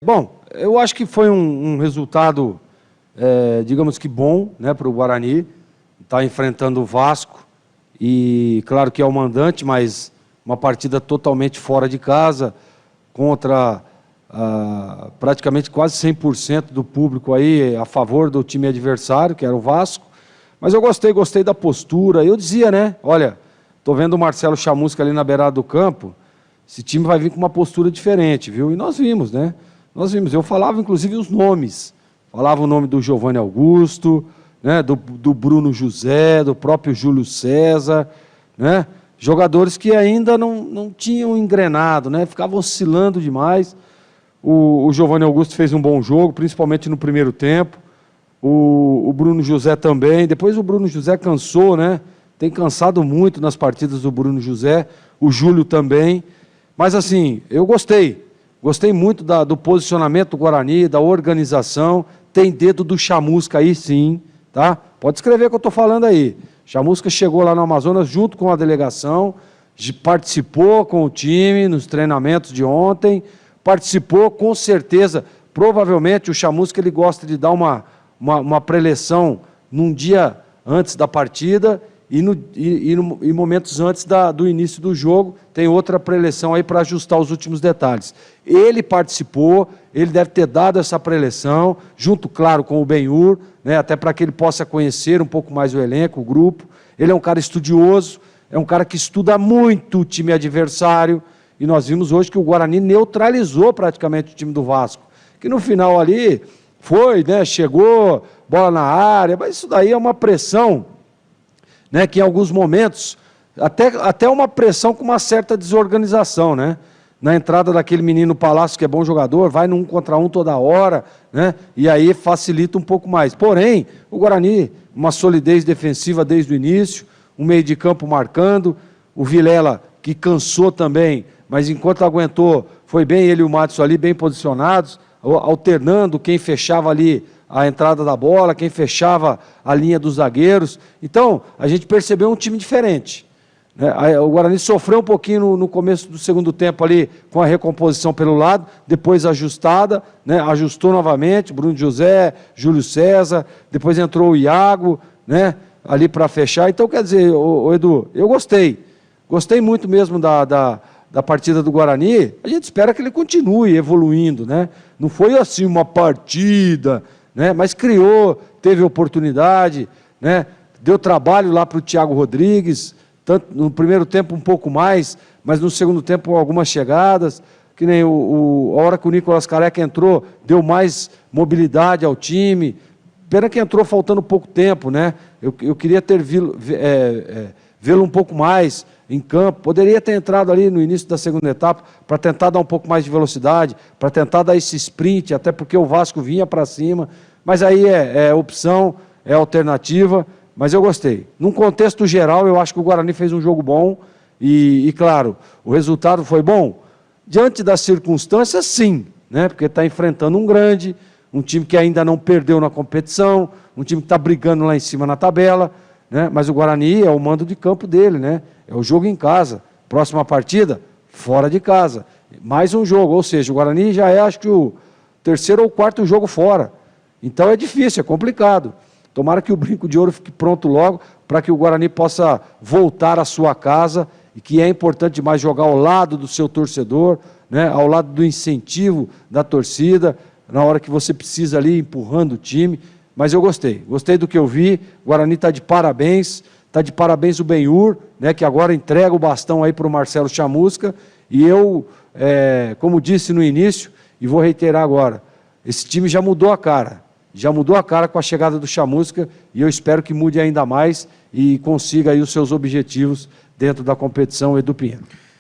Bom, eu acho que foi um resultado, digamos que bom, né, para o Guarani. Está enfrentando o Vasco e, claro que é o mandante, mas uma partida totalmente fora de casa, contra praticamente quase 100% do público aí a favor do time adversário, que era o Vasco. Mas eu gostei da postura. Eu dizia, né, olha, estou vendo o Marcelo Chamusca ali na beirada do campo, esse time vai vir com uma postura diferente, viu? E nós vimos, né? Nós vimos, eu falava inclusive os nomes, falava o nome do Giovanni Augusto, né, do Bruno José, do próprio Júlio César, né, jogadores que ainda não tinham engrenado, né, ficavam oscilando demais. O Giovanni Augusto fez um bom jogo, principalmente no primeiro tempo, o Bruno José também. Depois o Bruno José cansou, né, tem cansado muito nas partidas do Bruno José, o Júlio também, mas assim, eu gostei muito do posicionamento do Guarani, da organização. Tem dedo do Chamusca aí sim, tá? Pode escrever o que eu estou falando aí. Chamusca chegou lá no Amazonas junto com a delegação, participou com o time nos treinamentos de ontem, participou com certeza. Provavelmente o Chamusca ele gosta de dar uma preleção num dia antes da partida e momentos antes do início do jogo, tem outra preleção aí para ajustar os últimos detalhes. Ele participou, ele deve ter dado essa preleção, junto, claro, com o Benhur, né, até para que ele possa conhecer um pouco mais o elenco, o grupo. Ele é um cara estudioso, é um cara que estuda muito o time adversário, e nós vimos hoje que o Guarani neutralizou praticamente o time do Vasco, que no final ali foi, né, chegou, bola na área, mas isso daí é uma pressão, né, que em alguns momentos, até uma pressão com uma certa desorganização, né? Na entrada daquele menino Palácio, que é bom jogador, vai no 1 contra 1 toda hora, né? E aí facilita um pouco mais. Porém, o Guarani, uma solidez defensiva desde o início, um meio de campo marcando, o Vilela, que cansou também, mas enquanto aguentou, foi bem ele e o Matos ali, bem posicionados, alternando quem fechava ali a entrada da bola, quem fechava a linha dos zagueiros. Então, a gente percebeu um time diferente, né? O Guarani sofreu um pouquinho no começo do segundo tempo ali, com a recomposição pelo lado, depois ajustada, né? Ajustou novamente, Bruno José, Júlio César, depois entrou o Iago, né? Ali para fechar. Então, quer dizer, Edu, eu gostei muito mesmo da partida do Guarani. A gente espera que ele continue evoluindo, né? Não foi assim uma partida, né, mas criou, teve oportunidade, né, deu trabalho lá para o Thiago Rodrigues, tanto no primeiro tempo um pouco mais, mas no segundo tempo algumas chegadas, que nem a hora que o Nicolas Careca entrou, deu mais mobilidade ao time. Pena que entrou faltando pouco tempo, né? Eu queria ter vê-lo um pouco mais em campo. Poderia ter entrado ali no início da segunda etapa para tentar dar um pouco mais de velocidade, para tentar dar esse sprint, até porque o Vasco vinha para cima. Mas aí é opção, é alternativa, mas eu gostei. Num contexto geral, eu acho que o Guarani fez um jogo bom e claro, o resultado foi bom. Diante das circunstâncias, sim, né? Porque está enfrentando um grande, um time que ainda não perdeu na competição, um time que está brigando lá em cima na tabela, né? Mas o Guarani é o mando de campo dele, né? É o jogo em casa. Próxima partida, fora de casa. Mais um jogo, ou seja, o Guarani já é, acho que o terceiro ou quarto jogo fora. Então é difícil, é complicado. Tomara que o Brinco de Ouro fique pronto logo, para que o Guarani possa voltar à sua casa, e que é importante demais jogar ao lado do seu torcedor, né? Ao lado do incentivo da torcida, na hora que você precisa ali, empurrando o time. Mas eu gostei do que eu vi. O Guarani está de parabéns o Benhur, né, que agora entrega o bastão aí para o Marcelo Chamusca, e eu, como disse no início, e vou reiterar agora, esse time já mudou a cara com a chegada do Chamusca, e eu espero que mude ainda mais e consiga aí os seus objetivos dentro da competição, Edu Pinheiro.